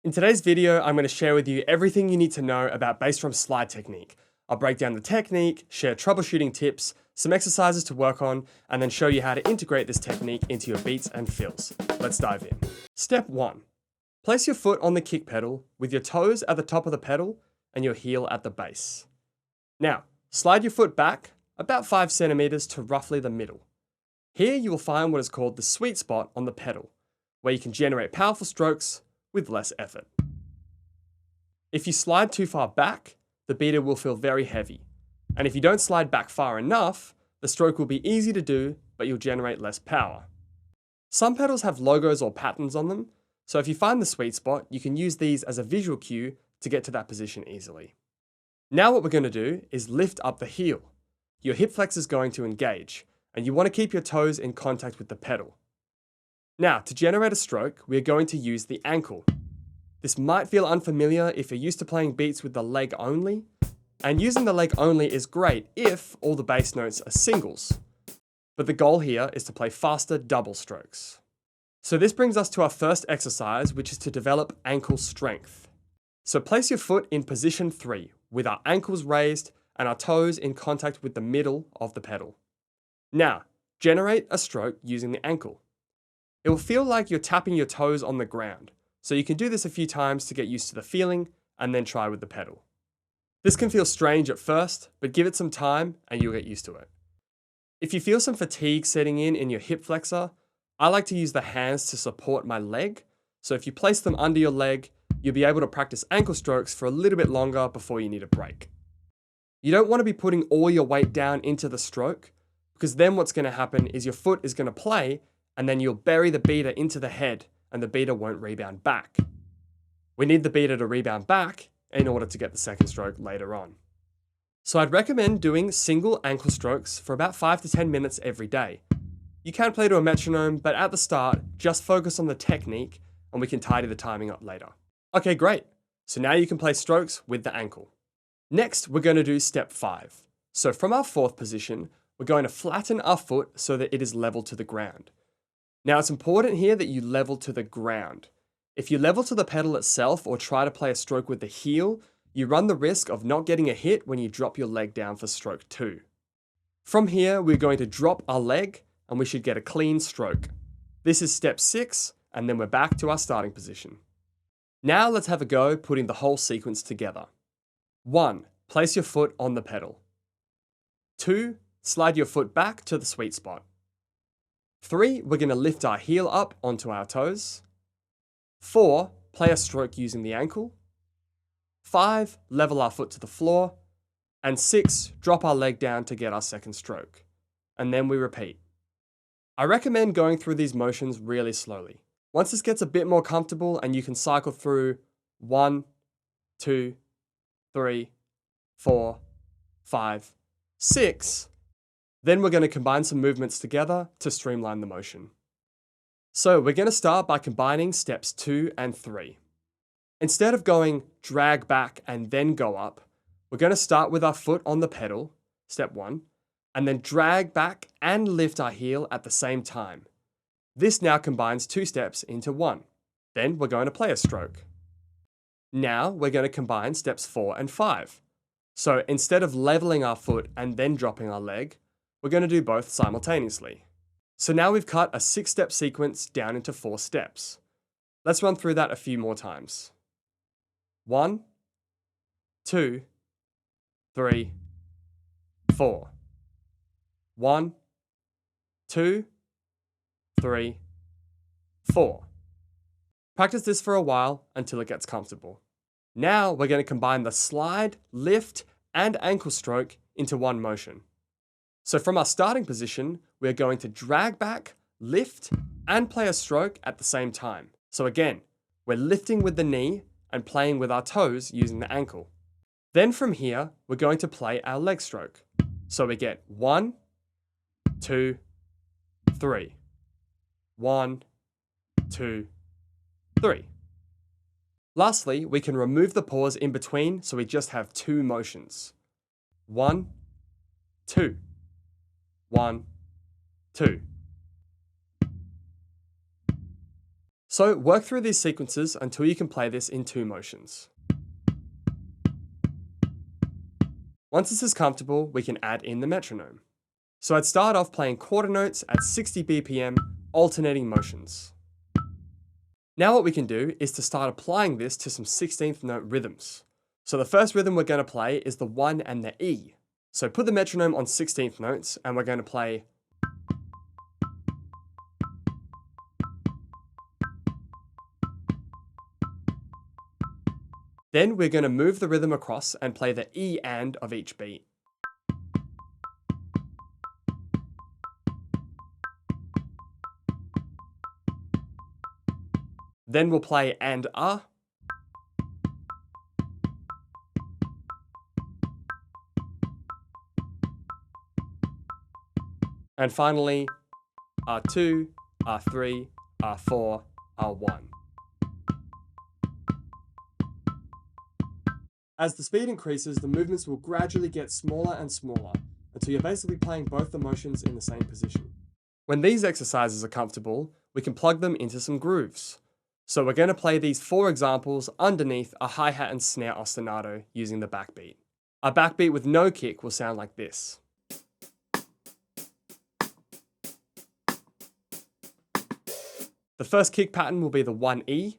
In today's video, I'm going to share with you everything you need to know about bass drum slide technique. I'll break down the technique, share troubleshooting tips, some exercises to work on, and then show you how to integrate this technique into your beats and fills. Let's dive in. Step 1. Place your foot on the kick pedal with your toes at the top of the pedal and your heel at the base. Now, slide your foot back about 5 centimeters to roughly the middle. Here you will find what is called the sweet spot on the pedal, where you can generate powerful strokes with less effort. If you slide too far back, the beater will feel very heavy. And if you don't slide back far enough, the stroke will be easy to do, but you'll generate less power. Some pedals have logos or patterns on them, so if you find the sweet spot, you can use these as a visual cue to get to that position easily. Now what we're going to do is lift up the heel. Your hip flex is going to engage, and you want to keep your toes in contact with the pedal. Now, to generate a stroke, we are going to use the ankle. This might feel unfamiliar if you're used to playing beats with the leg only, and using the leg only is great if all the bass notes are singles. But the goal here is to play faster double strokes. So this brings us to our first exercise, which is to develop ankle strength. So place your foot in position 3, with our ankles raised and our toes in contact with the middle of the pedal. Now, generate a stroke using the ankle. It will feel like you're tapping your toes on the ground, so you can do this a few times to get used to the feeling and then try with the pedal. This can feel strange at first, but give it some time and you'll get used to it. If you feel some fatigue setting in your hip flexor, I like to use the hands to support my leg, so if you place them under your leg, you'll be able to practice ankle strokes for a little bit longer before you need a break. You don't want to be putting all your weight down into the stroke, because then what's going to happen is your foot is going to play and then you'll bury the beater into the head and the beater won't rebound back. We need the beater to rebound back in order to get the second stroke later on. So I'd recommend doing single ankle strokes for about 5 to 10 minutes every day. You can play to a metronome, but at the start, just focus on the technique and we can tidy the timing up later. Okay, great. So now you can play strokes with the ankle. Next, we're going to do step 5. So from our 4th position, we're going to flatten our foot so that it is level to the ground. Now it's important here that you level to the ground. If you level to the pedal itself or try to play a stroke with the heel, you run the risk of not getting a hit when you drop your leg down for stroke 2. From here, we're going to drop our leg and we should get a clean stroke. This is step 6, and then we're back to our starting position. Now let's have a go putting the whole sequence together. 1. Place your foot on the pedal. 2. Slide your foot back to the sweet spot. 3. We're going to lift our heel up onto our toes. 4. Play a stroke using the ankle. 5. Level our foot to the floor. And 6. Drop our leg down to get our second stroke. And then we repeat. I recommend going through these motions really slowly. Once this gets a bit more comfortable and you can cycle through 1, 2, 3, 4, 5, 6, then we're going to combine some movements together to streamline the motion. So we're going to start by combining steps 2 and 3. Instead of going drag back and then go up, we're going to start with our foot on the pedal, step 1, and then drag back and lift our heel at the same time. This now combines 2 steps into 1. Then we're going to play a stroke. Now we're going to combine steps 4 and 5. So instead of leveling our foot and then dropping our leg, we're going to do both simultaneously. So now we've cut a 6-step sequence down into 4 steps. Let's run through that a few more times. 1, 2, 3, 4. 1, 2, 3, 4. Practice this for a while until it gets comfortable. Now we're going to combine the slide, lift, and ankle stroke into one motion. So from our starting position, we're going to drag back, lift, and play a stroke at the same time. So again, we're lifting with the knee and playing with our toes using the ankle. Then from here, we're going to play our leg stroke. So we get 1, 2, 3. 1, 2, 3. Lastly, we can remove the pause in between so we just have 2 motions. 1, 2. 1, 2. So work through these sequences until you can play this in 2 motions. Once this is comfortable, we can add in the metronome. So I'd start off playing quarter notes at 60 BPM, alternating motions. Now what we can do is to start applying this to some 16th note rhythms. So the first rhythm we're going to play is the 1 and the E. So put the metronome on 16th notes and we're going to play. Then we're going to move the rhythm across and play the E and of each beat. Then we'll play and And finally, R2, R3, R4, R1. As the speed increases, the movements will gradually get smaller and smaller until you're basically playing both the motions in the same position. When these exercises are comfortable, we can plug them into some grooves. So we're going to play these 4 examples underneath a hi-hat and snare ostinato using the backbeat. A backbeat with no kick will sound like this. The first kick pattern will be the 1E.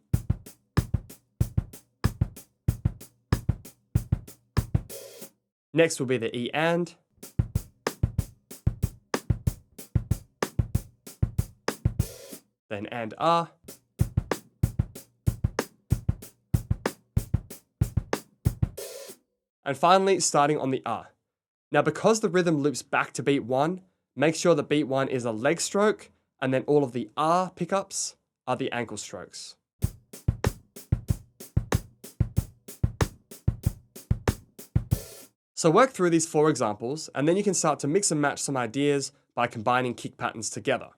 Next will be the E and. Then and R. And finally, starting on the R. Now, because the rhythm loops back to beat 1, make sure that beat 1 is a leg stroke, and then all of the R pickups are the ankle strokes. So work through these 4 examples, and then you can start to mix and match some ideas by combining kick patterns together.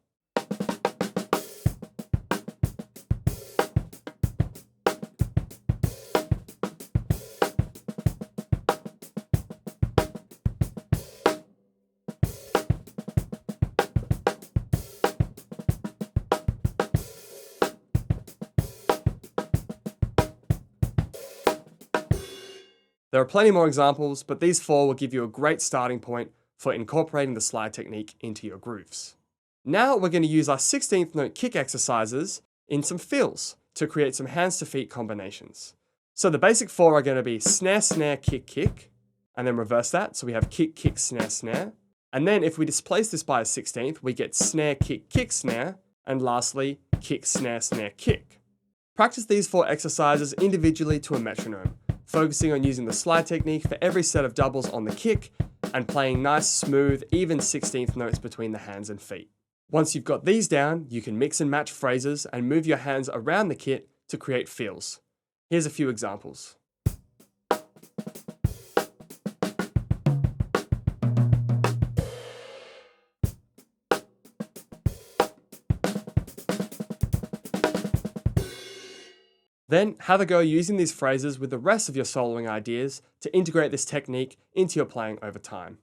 There are plenty more examples, but these 4 will give you a great starting point for incorporating the slide technique into your grooves. Now we're going to use our 16th note kick exercises in some fills to create some hands to feet combinations. So the basic 4 are going to be snare, snare, kick, kick, and then reverse that. So we have kick, kick, snare, snare. And then if we displace this by a 16th, we get snare, kick, kick, snare, and lastly, kick, snare, snare, kick. Practice these 4 exercises individually to a metronome, focusing on using the slide technique for every set of doubles on the kick and playing nice, smooth, even 16th notes between the hands and feet. Once you've got these down, you can mix and match phrases and move your hands around the kit to create feels. Here's a few examples. Then have a go using these phrases with the rest of your soloing ideas to integrate this technique into your playing over time.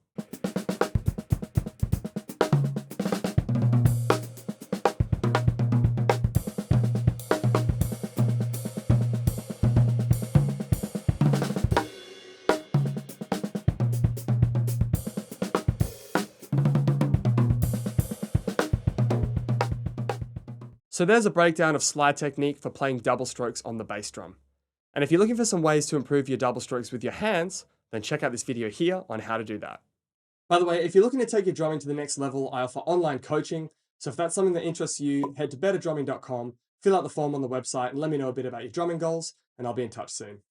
So there's a breakdown of slide technique for playing double strokes on the bass drum. And if you're looking for some ways to improve your double strokes with your hands, then check out this video here on how to do that. By the way, if you're looking to take your drumming to the next level, I offer online coaching. So if that's something that interests you, head to betterdrumming.com, fill out the form on the website and let me know a bit about your drumming goals, and I'll be in touch soon.